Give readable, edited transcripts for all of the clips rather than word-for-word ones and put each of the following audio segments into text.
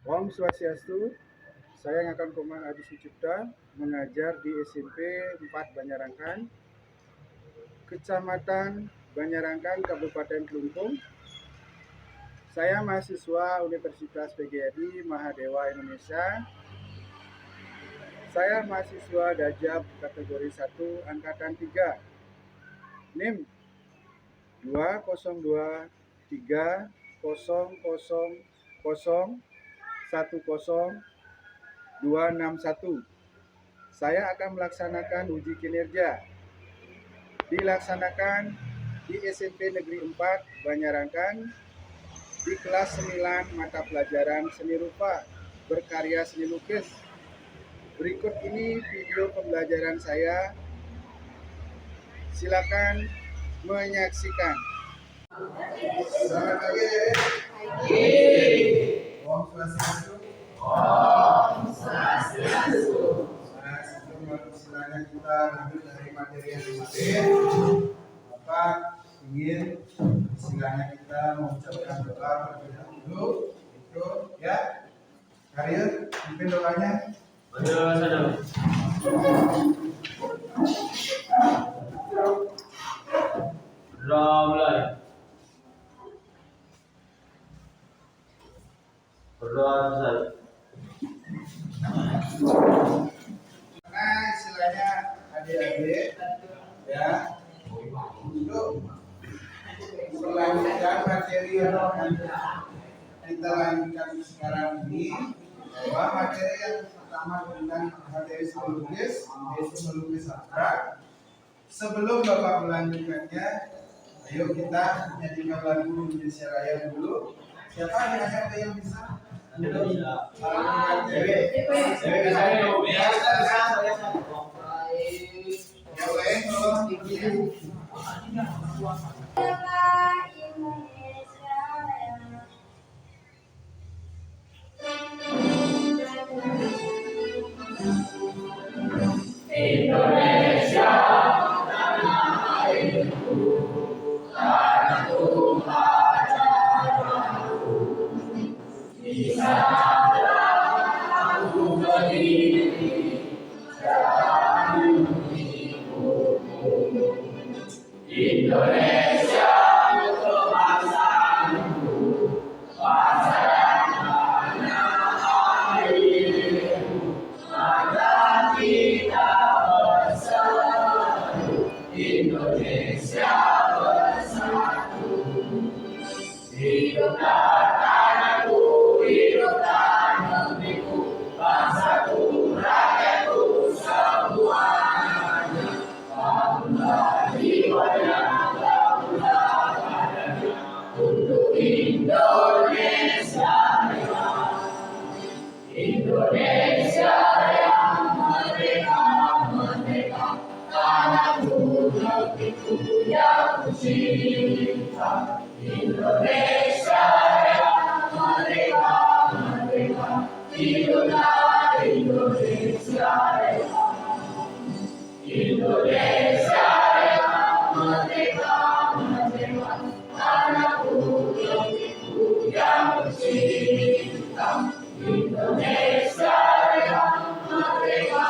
Om Swastiastu, saya Ngakang Koman Adi Sucipta, mengajar di SMP 4 Banyarangkan, Kecamatan Banyarangkan, Kabupaten Kelungkung. Saya mahasiswa Universitas PGRI Mahadewa Indonesia. Saya mahasiswa Dajab kategori 1 angkatan 3. NIM 2023000100261. Saya akan melaksanakan uji kinerja. Dilaksanakan di SMP Negeri 4 Banyarangkan di kelas 9 mata pelajaran seni rupa berkarya seni lukis. Berikut ini video pembelajaran saya. Silakan menyaksikan. Selamat pagi. Om Swastiastu. Om Swastiastu. Nah, sebelum istilahnya kita lanjut dari materi yang kemarin, Bapak ingin istilahnya kita mengucapkan doa terlebih dahulu. Itu ya. Karir, pimpin doanya. Nah, istilahnya adik-adik ya, untuk melanjutkan materi yang akan kita lanjutkan sekarang ini, bahwa materi yang pertama tentang materi seni lukis, yaitu melukis abstrak. Sebelum Bapak melanjutkannya, ayo kita nyanyikan lagu Indonesia Raya dulu. Siapa yang bisa? Indonesia, tanah airku, tanah Tuhan ajarku. Di sana aku berdiri, jalan ibuku. Indonesia untuk bangsaku, bangsa dan tanah airku. Maka kita bersatu, Indonesia bersatu. Hiduplah tanahku, hiduplah negeriku, bangsaku, rakyatku semuanya. Bangunlah jiwanya, bangunlah badannya, untuk Indonesia Raya. Indonesia yang merdeka, merdeka, tanahku, negeriku yang ku cinta. Indonesia yang merdeka, merdeka, hiduplah Indonesia Raya. Indonesia yang merdeka, merdeka, tanahku, negeriku yang ku cinta. Indonesia yang merdeka,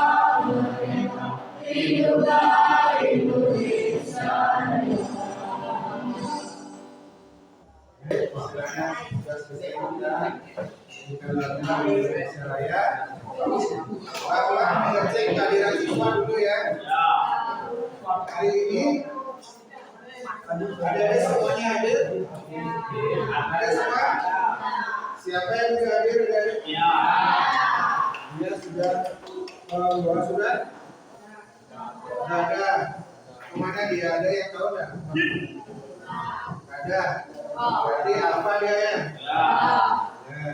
merdeka, hiduplah Indonesia Raya. Indonesia Raya. Bapak mengecek kehadiran siswa dulu ya. Hari ini ada semuanya ada. Ada semua. Siapa yang bisa hadir? Ya. Dia sudah bawa sudah. Ada. Kemana dia? Ada yang tahu nggak? Ada. Berarti apa dia ya? Ya.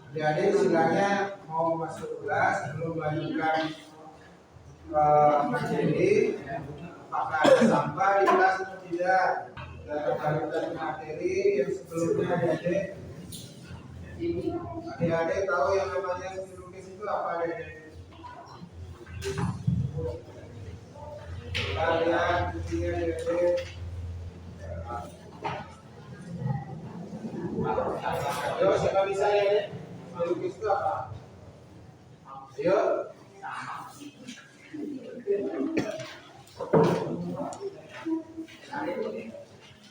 Jadi istilahnya mau masuk kelas belum melanjutkan materi, apakah ada sampah di kelas atau tidak? Dan lanjutkan materi yang sebelumnya adik-adik. Adik-adik tahu yang namanya seni lukis itu apa adik-adik? Kalian kuncinya adik-adik. bagi saya deh, melukis itu apa? Ayo.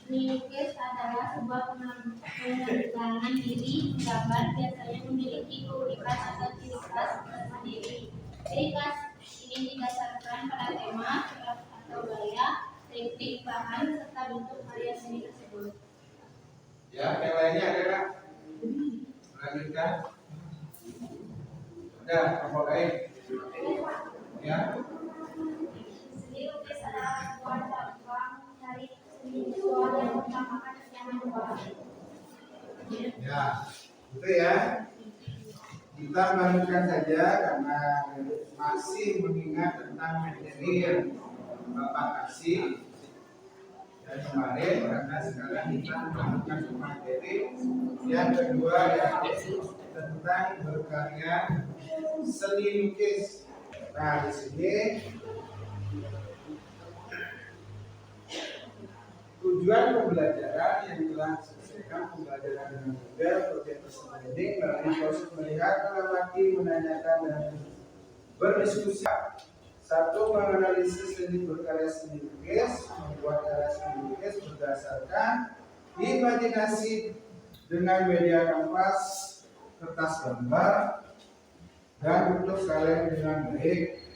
Melukis adalah sebuah pengembangan diri. Gambar biasanya memiliki keunikan atau ciri khas tersendiri. Ciri khas ini didasarkan pada tema atau gaya, teknik, bahan, serta bentuk karya seni tersebut. Ya, yang lainnya ada nggak? Lanjutkan. Ada apa lain? Ya. Seni lukis adalah sebuah cabang dari seni visual yang mengutamakan kenyamanan warna. Ya, itu ya. Kita melanjutkan saja karena masih mengingat tentang materi yang Bapak kasih dan kemarin, karena sekarang kita melanjutkan materi yang kedua yaitu tentang berkarya seni lukis. Nah, di sini tujuan pembelajaran yang telah diselesaikan pembelajaran dengan model proyek presentasi melalui proses melihat, mengamati, menanyakan dan berdiskusi. Satu, menganalisis seni berkarya seni lukis, membuat karya seni lukis berdasarkan imajinasi dengan media kanvas, kertas gambar, dan bentuk kalian dengan baik.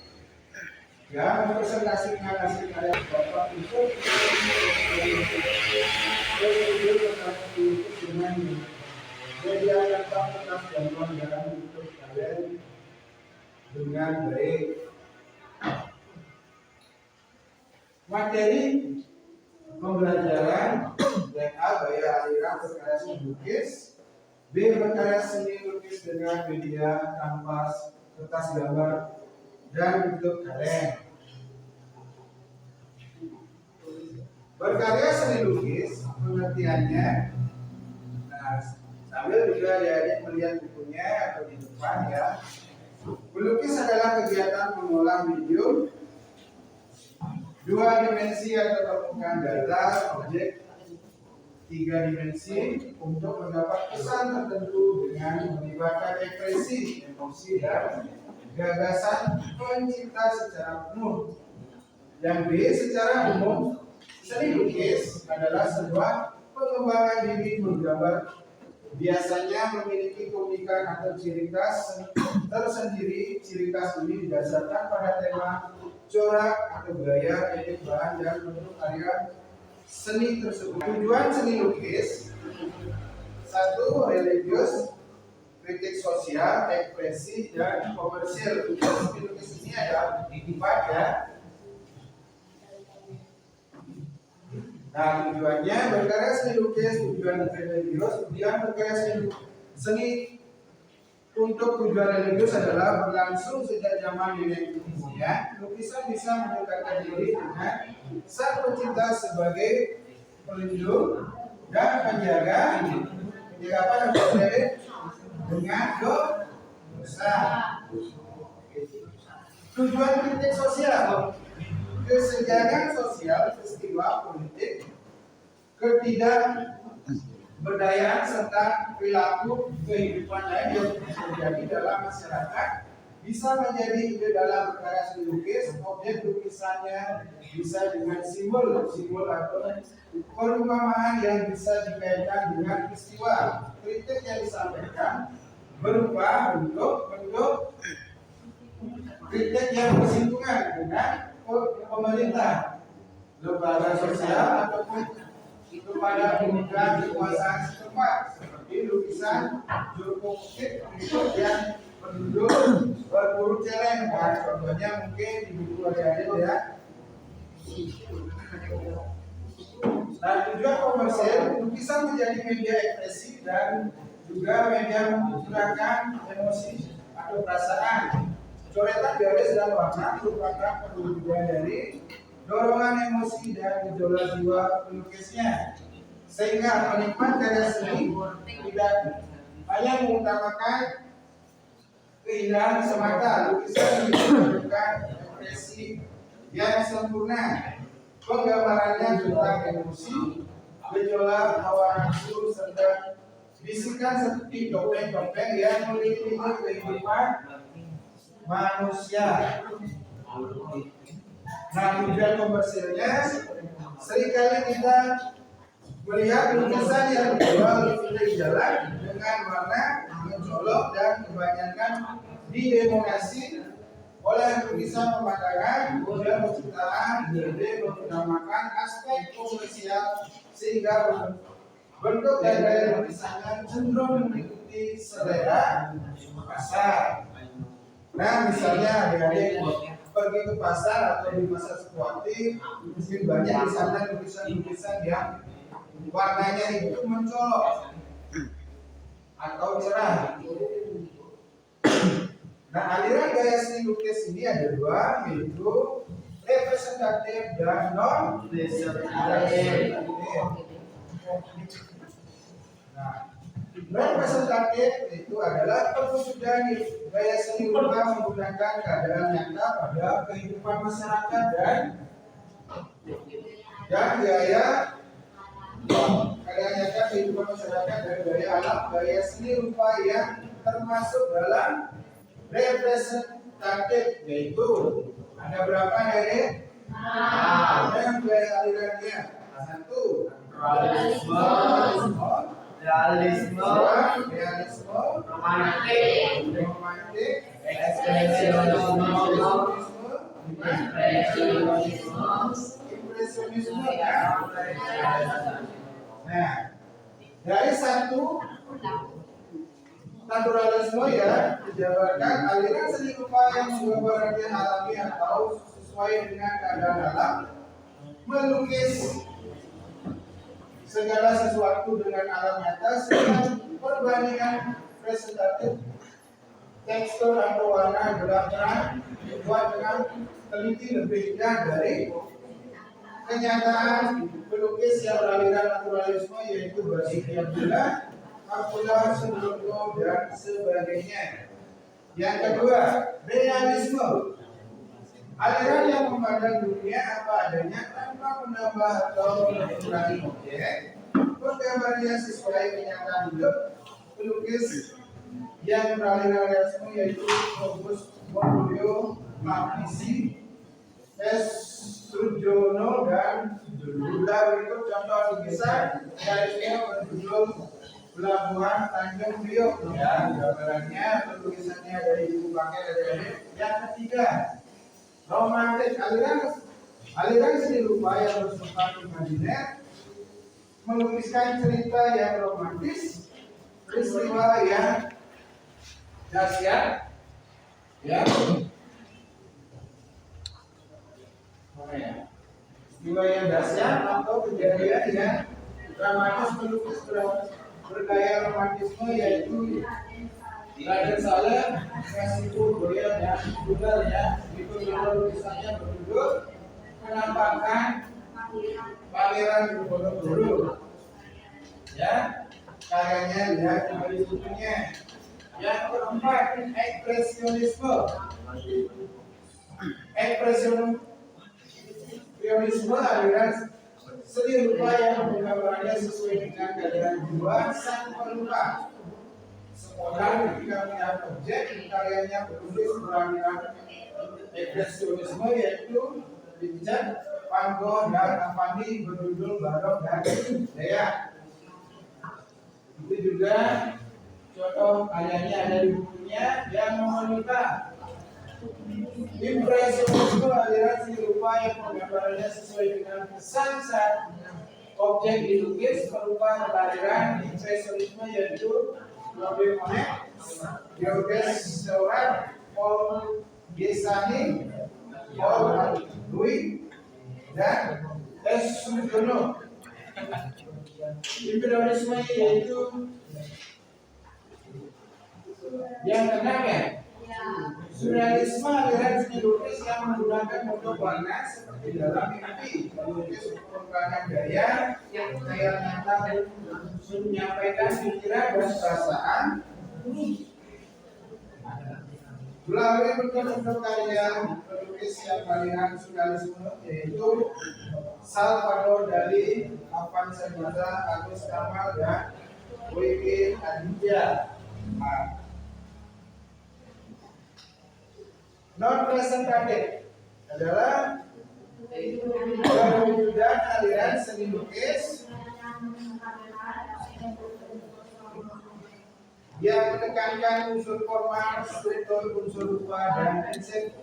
Ya, mempresentasikan hasil karya Bapak itu dengan media kanvas, kertas gambar, dan bentuk kalian dengan baik. Materi pembelajaran yang A, gaya aliran berkarya seni lukis, B, berkarya seni lukis dengan media kanvas, kertas gambar, dan bentuk kaleng. Berkarya seni lukis pengertiannya, nah, sambil juga adik-adik melihat bukunya atau di depan ya. Melukis adalah kegiatan mengolah medium dua dimensi atau permukaan datar objek tiga dimensi untuk mendapat kesan tertentu dengan melibatkan ekspresi, emosi, dan gagasan pencipta secara penuh. Yang B, secara umum, seni lukis adalah sebuah pengembangan diri menggambar, biasanya memiliki keunikan atau ciri khas tersendiri. Ciri khas ini didasarkan pada tema, corak atau gaya, teknik, bahan, dan bentuk karya seni tersebut. Tujuan seni lukis: satu, religius, kritik sosial, ekspresi, dan komersil. Seni lukis ini ada empat ya. Nah, tujuannya berkarya seni lukis, tujuan religius, kemudian berkarya seni untuk tujuan religius adalah berlangsung sejak zaman nenek moyang. Lukisan bisa mendekatkan diri dengan sang pencipta sebagai pelindung dan penjaga apa namanya dengan dosa. Tujuan kritik sosial: kesenjangan sosial, peristiwa politik, ketidakberdayaan serta perilaku kehidupan lain yang terjadi dalam masyarakat bisa menjadi ide dalam berkarya seni lukis. Objek lukisannya bisa dengan simbol atau perumpamaan yang bisa dikaitkan dengan peristiwa. Kritik yang disampaikan berupa bentuk kritik yang bersinggungan dengan pemerintah, lembaga sosial, ataupun kepada pemegang kekuasaan setempat, seperti lukisan juru politik yang penduduk berburu celeng. Nah, contohnya mungkin di buku adik-adik ya. Nah, tujuan komersil: lukisan menjadi media ekspresi dan juga media mencurahkan emosi atau perasaan. Coretan garis dan warna merupakan perwujudan dari dorongan emosi dan gejolak jiwa pelukisnya, sehingga penikmat karya seni tidak hanya mengutamakan keindahan semata. Lukisan menunjukkan ekspresi yang sempurna. Penggambarannya tentang emosi, gejolak hawa nafsu, serta bisikan seperti dongeng-dongeng yang meliputi kehidupan manusia. Nah, tujuan komersilnya seringkali kita melihat lukisan yang dijual di jalan dengan warna mencolok dan kebanyakan didominasi oleh lukisan pemandangan dan penciptaan ide mengutamakan aspek komersial sehingga bentuk dan gaya lukisannya cenderung mengikuti selera pasar. Nah, misalnya adik-adik pergi ke pasar atau di pasar Sekuati, mungkin banyak di sana lukisan-lukisan yang warnanya itu mencolok atau cerah. Nah, aliran gaya seni lukis ini ada dua, yaitu representatif dan non representatif. Nah, representatif itu adalah perwujudan gaya seni rupa menggunakan keadaan nyata pada kehidupan masyarakat dan gaya nyata kehidupan masyarakat dan gaya alam. Gaya seni rupa yang termasuk dalam representatif yaitu ada berapa dari? Ada yang gaya alirannya. Satu, realisme, romantik, impresionisme, Nah, dari satu naturalisme ya dijabarkan aliran seni rupa yang menggambarkan alami atau sesuai dengan keadaan alam, melukis segala sesuatu dengan alam nyata sehingga perbandingan presentatif tekstur atau warna gelap terang dibuat dengan teliti lebih indah dari kenyataan. Pelukis yang beraliran naturalisme yaitu Basquiat, Capula, Sembrono dan sebagainya. Yang kedua, realisme. Aliran yang memandang dunia apa adanya tanpa menambah atau mengurangi objek. Penggambarnya sesuai kenyataan hidup. Pelukis yang beraliran realisme yaitu Auguste Bourgeois, Mappisi, Strujono dan Dula. Berikut contoh lukisan garisnya berjudul Pelabuhan Tanjung Priok. Ya, gambarannya penulisannya dari ibu pakai dari. Yang ketiga, romantik. Aliran seni rupa yang bersifat imajiner melukiskan cerita yang romantis, peristiwa yang dahsyat, ya. Peristiwa yang dahsyat atau kejadian yang dramatis. Melukis bergaya romantisme yaitu Raden Saleh, Mesipur, Goya dan Bugar ya. Itu lukisannya berjudul Penampakan Pangeran Diponegoro. Ya, karyanya lihat di berikutnya. Yang keempat, ekspresionisme. Ekspresionisme aliran seni rupa yang menggambarkannya sesuai dengan keadaan jiwa sang pelukis. Seorang ketika melihat objek karyanya bertulis beraliran ekspresionisme yaitu Vincent van Gogh dan Avandi berjudul Barok dan Dea. Itu juga contoh karyanya ada di bukunya yang memerlukan. Impresionisme aliran seni rupa yang menggambarkannya sesuai dengan kesan saat objek dilukis berupa aliran impresionisme yaitu Claude Monet, Georges Seurat, Paul Gessani, Paul Louis, dan Strujono. Impresionisme yaitu yang keenam ya. Surrealisme aliran seni lukis yang menggunakan bentuk warna seperti dalam mimpi, melukis permukaan gaya yang nyata menyampaikan pikiran dan perasaan. Melalui bentuk-bentuk karya pelukis yang aliran surrealisme yaitu Salvador Dali, Afan Senada, Agus Kamal dan Wiki Aditya. Nah, non presentatif adalah perwujudan aliran seni lukis yang menekankan unsur formal, struktur, unsur rupa, dan prinsip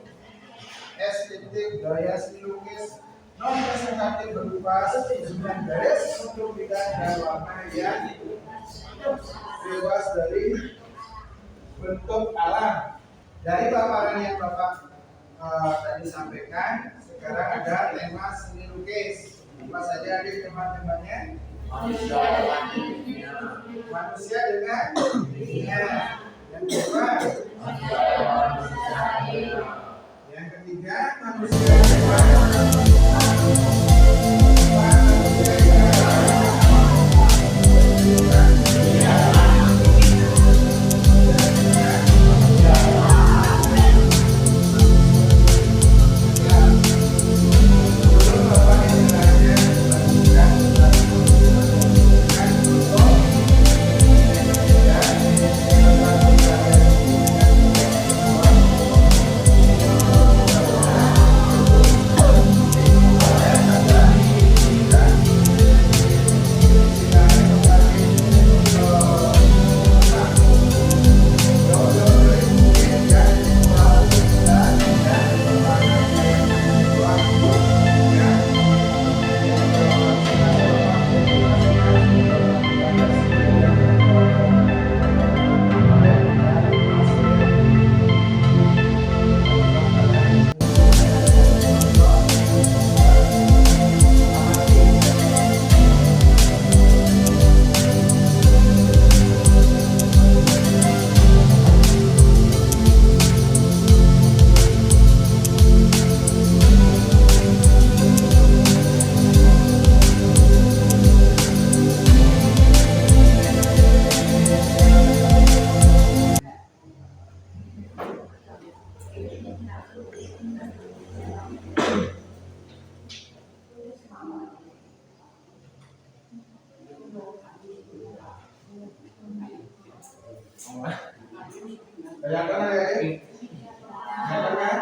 estetik gaya seni lukis. Non presentatif berupa susunan garis untuk bidang dan warna yang bebas dari bentuk alam. Dari paparan yang Bapak tadi sampaikan, sekarang ada tema seni lukis. Apa saja adik teman-temannya? Manusia dengan dirinya. Yang kedua, yang ketiga, manusia bayangkan ya, bayangkan kan?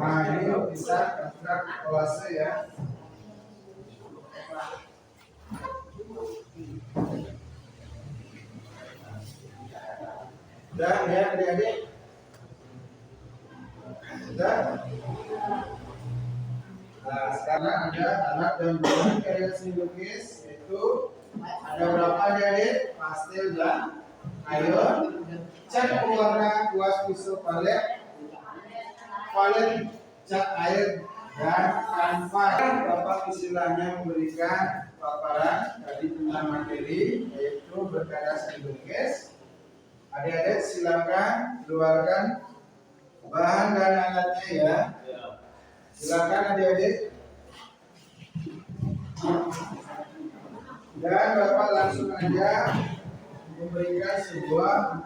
Nah, ini bisa abstrak kolase ya. Sudah ya adik-adik? Sudah? Nah, sekarang ada alat dan bahan karya seni lukis, yaitu ada berapa adik-adik? Pastel dan ayon, cat pewarna, kuas pisau palet, cat air, dan kanvas. Bapak istilahnya memberikan paparan tadi tentang materi, yaitu berkarya seni lukis. Adik-adik silakan keluarkan bahan dan alatnya ya. Silakan adik-adik. Dan Bapak langsung aja memberikan sebuah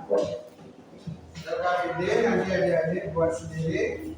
RKPD, nanti adik-adik buat sendiri.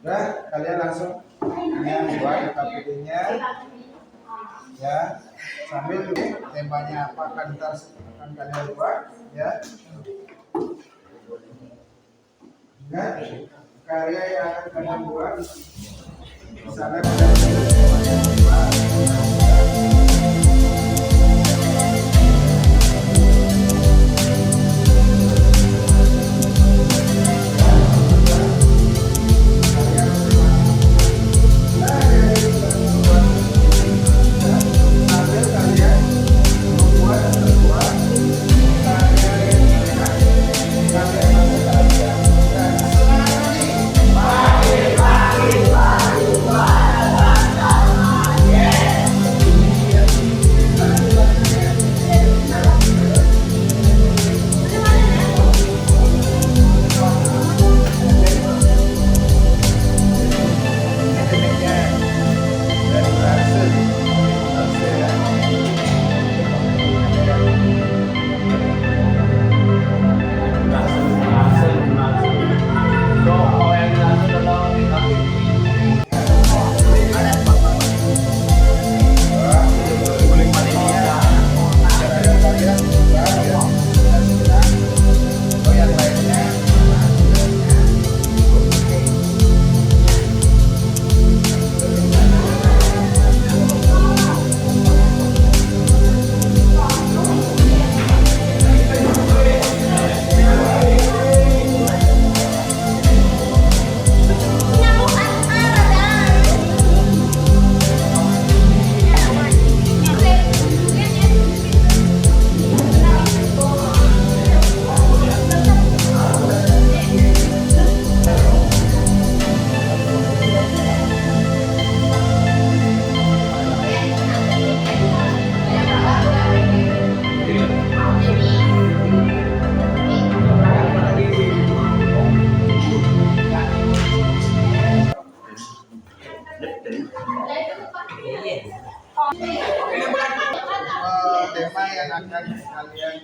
Nah, kalian langsung buat KPD-nya ya, sambil temanya apa akan kalian buat ya. Nah, karya yang akan kalian buat di sana kalian tema yang akan kalian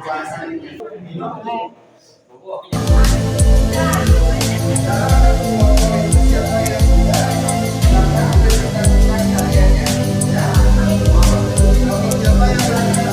bahas ini. Siapa yang sudah karyanya? Siapa yang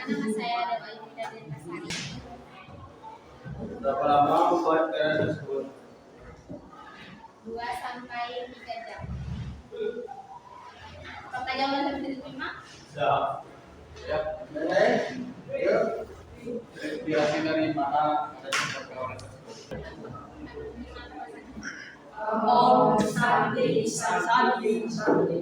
Nama saya Dewa Yudha Denpasari. Berapa lama membuat karya tersebut? 2 sampai 3 jam. Pertanyaan yang bisa diterima? Siap. Siap. Yuk. Inspirasi dari mana ada contoh karya tersebut? Om Santi Santi Santi.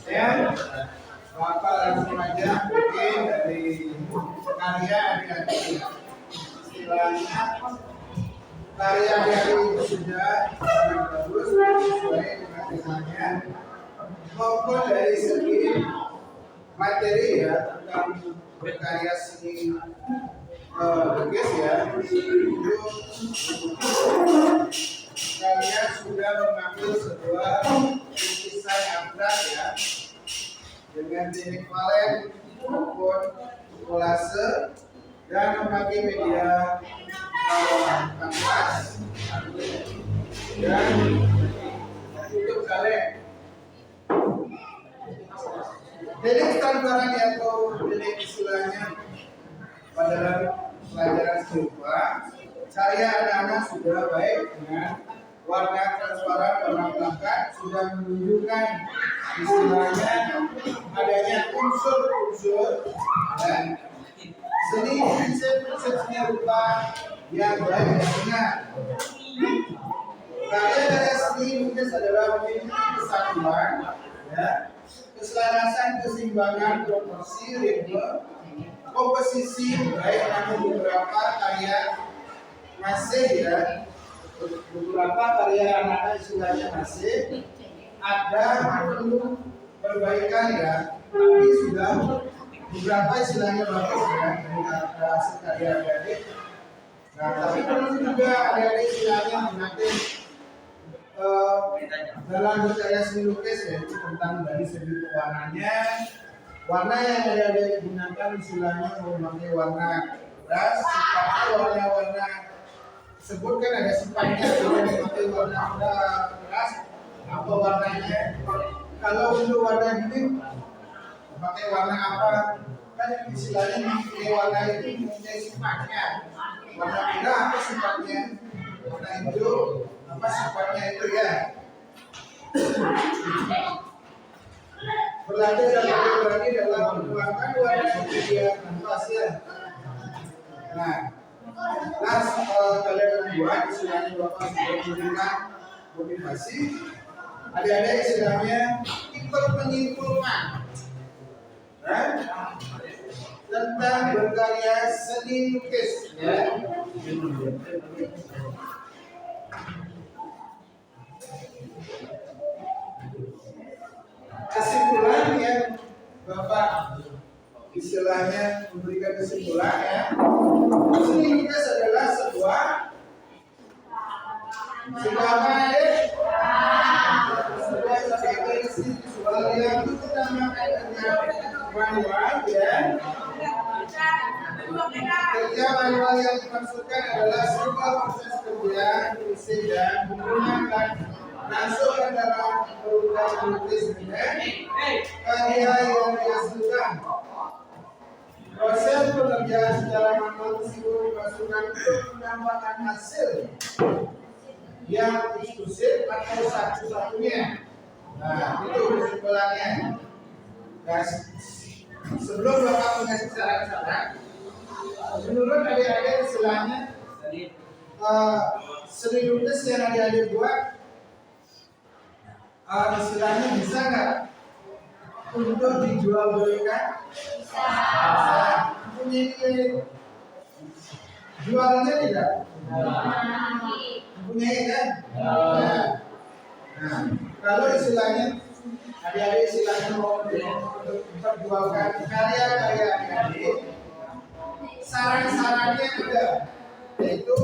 Ya, Bapak langsung aja mungkin dari karya adik-adik. Istilahnya karya adik-adik itu sudah sangat bagus sesuai dengan temanya maupun dari segi materi ya tentang berkarya seni lukis ya itu kalian sudah mengambil sebuah lukisan abstrak ya dengan teknik palet maupun kolase dan memakai media kanvas dan untuk kaleng. Teknik standaran atau teknik istilahnya pada pelajaran serupa saya anak-anak sudah baik dengan warna transparan, warna pelengkap sudah menunjukkan istilahnya adanya unsur-unsur dan seni prinsip seni rupa yang baik dan benar. Karya karya seni lukis adalah memiliki kesatuan, ya, keselarasan, keseimbangan, proporsi, ritme, komposisi, baik namun beberapa karya masih ya, beberapa karya anak-anak istilahnya masih ada perlu perbaikan ya, tapi sudah beberapa istilahnya bagus ya, dari hasil karya adik. Nah, tapi perlu juga ada istilahnya mengatur dalam berkarya seni lukis yaitu tentang dari segi pewarnanya, warna yang ada digunakan istilahnya memakai warna keras, sifatnya warna-warna tersebut kan ada sifatnya, kalau memakai warna keras apa warnanya, kalau untuk warna biru pakai warna apa, kan istilahnya mempunyai warna itu mempunyai sifatnya, warna merah apa sifatnya, warna hijau apa sifatnya itu ya. Berlatih dan berlatih dalam menuangkan warna media kanvas ya. Nah, kalian membuat istilahnya bapak sudah memberikan motivasi. Ada istilahnya ikut menyimpulkan tentang berkarya seni lukis ya. Kesimpulan yang bapak istilahnya memberikan kesimpulan ya, seni lukis adalah sebuah ekspresi visual yang diutamakan dengan manual ya. Kerja manual yang dimaksudkan adalah sebuah proses kerja fisik dan menggunakan langsung antara perubahan lukis dengan karya yang dihasilkan. Proses pengerjaan secara manual tersebut dimasukkan untuk menambahkan hasil yang eksklusif atau satu-satunya. Nah, itu kesimpulannya. Nah, sebelum bapak mengasih saran-saran, menurut adik-adik istilahnya seni lukis yang adik-adik buat istilahnya bisa nggak untuk dijual belikan? Bisa. Punya nilai jualnya tidak? Punya kan? Nah, kalau istilahnya adik-adik istilahnya mau memperjualkan karya-karya adik-adik, saran-sarannya ada, yaitu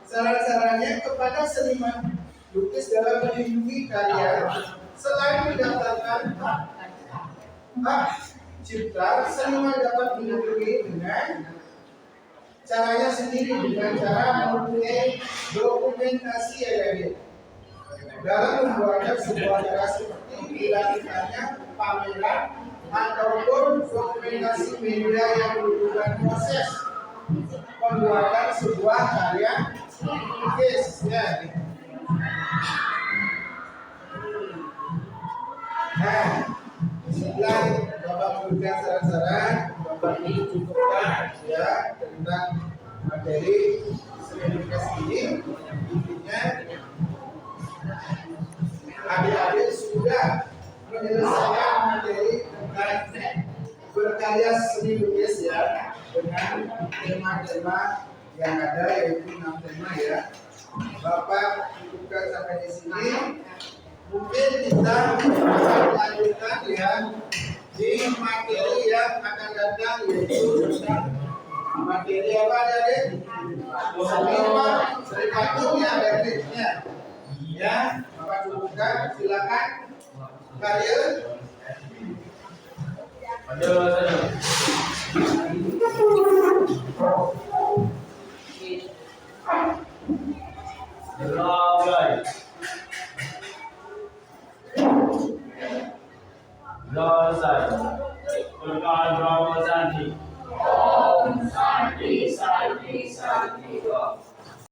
saran-sarannya kepada seniman lukis dalam melindungi karya selain mendapatkan hak cipta, seniman dapat melindungi dengan caranya sendiri, dengan cara mempunyai dokumentasi adik-adik dalam membuatnya sebuah karya seperti dilakukannya pameran ataupun dokumentasi media yang menunjukkan proses pembuatan sebuah karya lukis ya. Nah, setelah bapak memberikan saran-saran, bapak ini cukupkan ya tentang materi seni lukis ini. Intinya adik-adik sudah menyelesaikan materi tentang berkarya seni lukis ya, dengan tema-tema yang ada, yaitu 6 tema ya. Bapak cukupkan sampai di sini. Mungkin kita akan lanjutkan ya di materi yang akan datang, yaitu tentang materi apa adik? Seri patung ya adik-adiknya. Ya, Bapak cukupkan, silakan. Karya. Selesai. Berkah